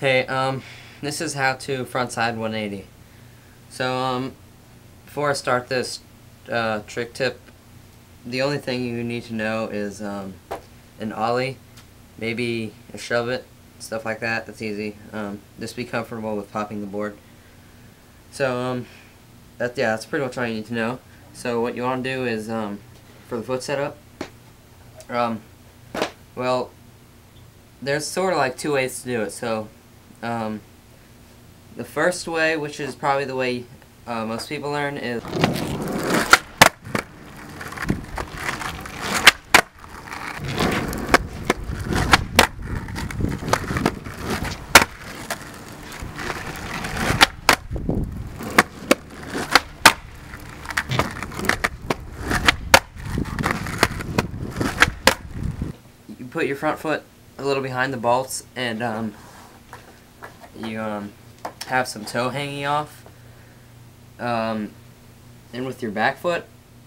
Hey, this is how to frontside 180. So, before I start this trick tip, the only thing you need to know is an ollie, maybe a shove it, stuff like that. That's easy. Just be comfortable with popping the board. So, that's pretty much all you need to know. So, what you want to do is for the foot setup. Well, there's sort of like two ways to do it. So, the first way, which is probably the way most people learn, is you put your front foot a little behind the bolts, and you have some toe hanging off, and with your back foot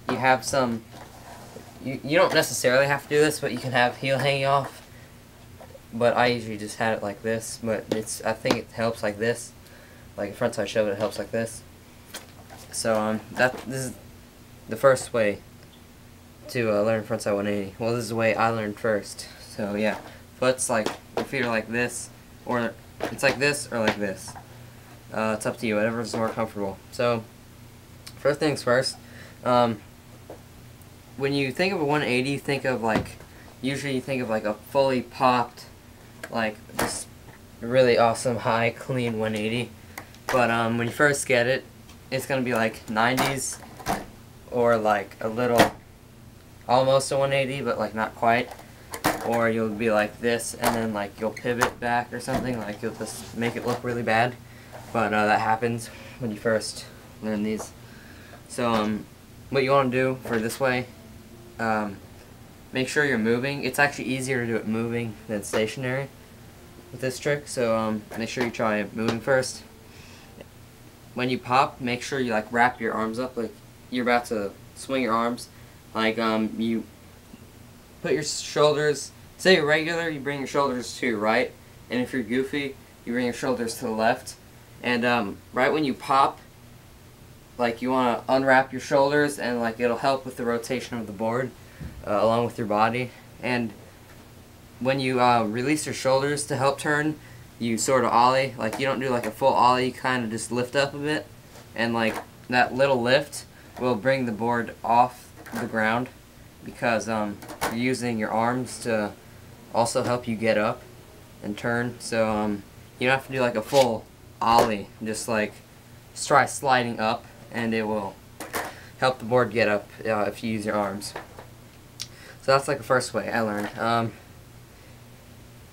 you have some, you don't necessarily have to do this, but you can have heel hanging off, but I usually just had it like this, but I think it helps like this, like a frontside shove it helps like this. So this is the first way to learn frontside 180. Well, this is the way I learned first. So yeah, foot's like, your feet are like this, or it's like this or like this. It's up to you, whatever's more comfortable. So, first things first, when you think of a 180, you think of usually you think of like a fully popped, like this really awesome, high, clean 180. But when you first get it, it's going to be like 90s, or like a little, almost a 180, but like not quite. Or you'll be like this, and then like you'll pivot back or something, like you'll just make it look really bad. But that happens when you first learn these. So what you want to do for this way, make sure you're moving. It's actually easier to do it moving than stationary with this trick, so make sure you try moving first. When you pop, make sure you like wrap your arms up, like you're about to swing your arms. Like you put your shoulders, say you're regular, you bring your shoulders to your right, and if you're goofy, you bring your shoulders to the left. And right when you pop, like you want to unwrap your shoulders, and like it'll help with the rotation of the board along with your body. And when you release your shoulders to help turn, you sort of ollie. Like you don't do like a full ollie, you kind of just lift up a bit, and like that little lift will bring the board off the ground, because you're using your arms to also help you get up and turn. So you don't have to do like a full ollie, just try sliding up, and it will help the board get up if you use your arms. So that's like the first way I learned.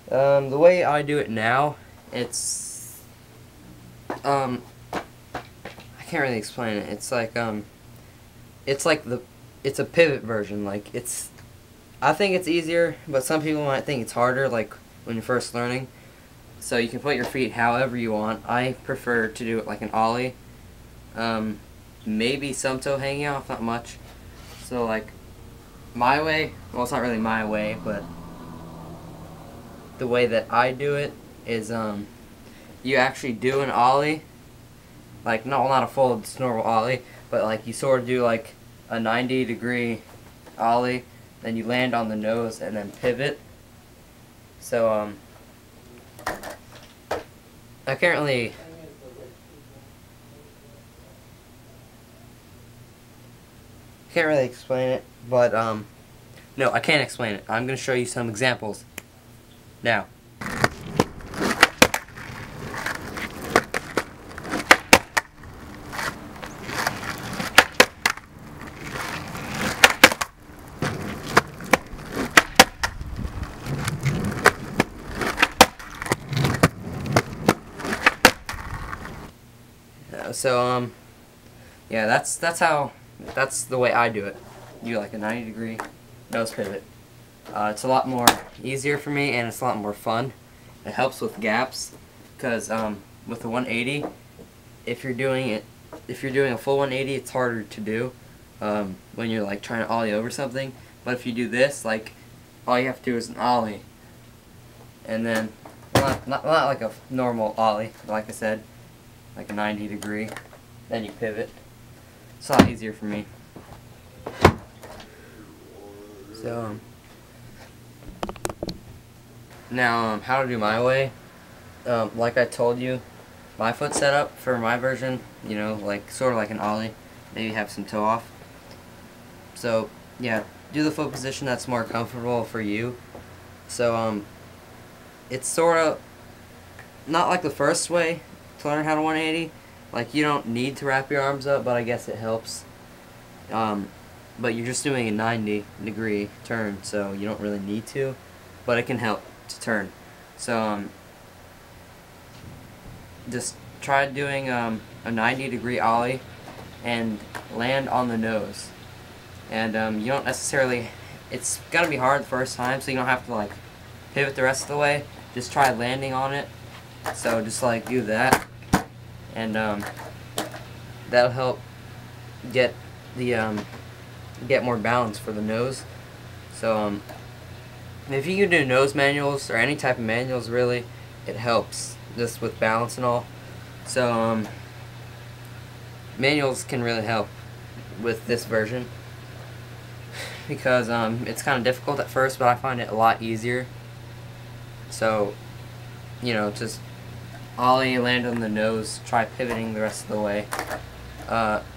The way I do it now, it's I can't really explain it. It's like it's a pivot version. Like I think it's easier, but some people might think it's harder, like when you're first learning. So you can put your feet however you want. I prefer to do it like an ollie. Maybe some toe hanging off, not much. So like my way, well, it's not really my way, but the way that I do it is you actually do an ollie, like not a full just normal ollie, but like you sort of do like a 90-degree ollie, then you land on the nose and then pivot. So I can't really explain it, but no, I can't explain it. I'm going to show you some examples now. So yeah, that's the way I do it. You do like a 90-degree nose pivot. It's a lot more easier for me, and it's a lot more fun. It helps with gaps, because with the 180, if you're doing a full 180, it's harder to do when you're like trying to ollie over something. But if you do this, like all you have to do is an ollie, and then Not like a normal ollie, like I said, like a 90 degree. Then you pivot. It's a lot easier for me. So now how to do my way. Like I told you, my foot setup for my version, you know, like sort of like an ollie, maybe have some toe off. So yeah, do the foot position that's more comfortable for you. So it's sort of not like the first way to learn how to 180. Like, you don't need to wrap your arms up, but I guess it helps. But you're just doing a 90 degree turn, so you don't really need to, but it can help to turn. So just try doing a 90 degree ollie and land on the nose. And you don't necessarily, it's gonna be hard the first time, so you don't have to like pivot the rest of the way. Just try landing on it. So just like do that, and that'll help get the get more balance for the nose. So if you can do nose manuals or any type of manuals, really, it helps just with balance and all. So manuals can really help with this version because it's kind of difficult at first, but I find it a lot easier. So, you know, just ollie, land on the nose, try pivoting the rest of the way.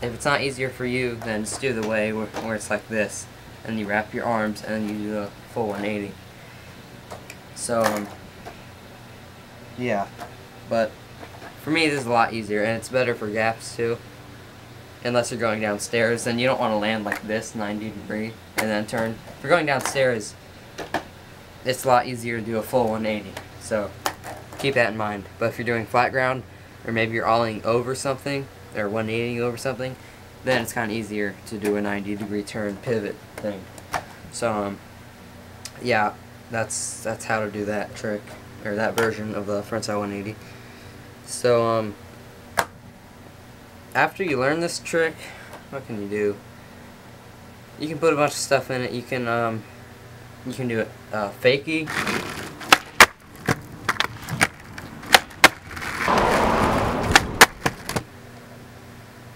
If it's not easier for you, then just do the way where it's like this, and you wrap your arms and you do the full 180. So yeah, but for me this is a lot easier, and it's better for gaps too. Unless you're going downstairs, then you don't want to land like this 90 degree and then turn. If you're going downstairs, it's a lot easier to do a full 180. So keep that in mind. But if you're doing flat ground, or maybe you're ollieing over something, or 180 over something, then it's kind of easier to do a 90 degree turn pivot thing. So yeah, that's how to do that trick, or that version of the frontside 180. So after you learn this trick, what can you do? You can put a bunch of stuff in it. You can do it fakie.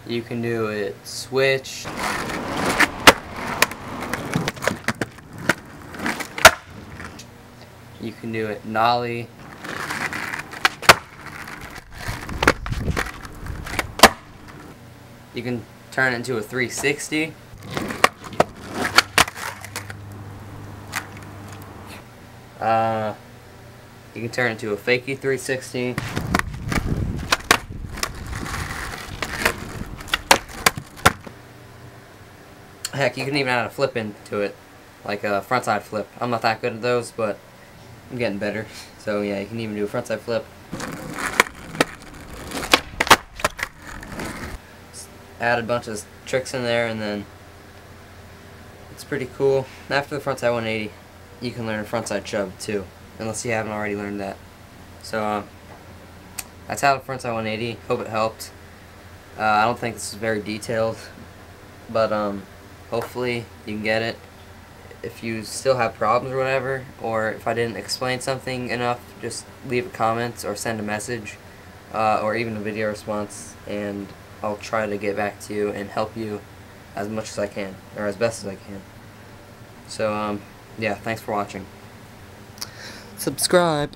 You can do it switch. You can do it nollie. You can turn it into a 360. You can turn it into a fakie 360. Heck, you can even add a flip into it, like a frontside flip. I'm not that good at those, but I'm getting better. So yeah, you can even do a frontside flip. Add a bunch of tricks in there, and then it's pretty cool. After the frontside 180, you can learn a frontside shove too, unless you haven't already learned that. So that's how the frontside 180. Hope it helped. I don't think this is very detailed, but hopefully you can get it. If you still have problems or whatever, or if I didn't explain something enough, just leave a comment or send a message, or even a video response, and I'll try to get back to you and help you as much as I can, or as best as I can. So yeah, thanks for watching. Subscribe.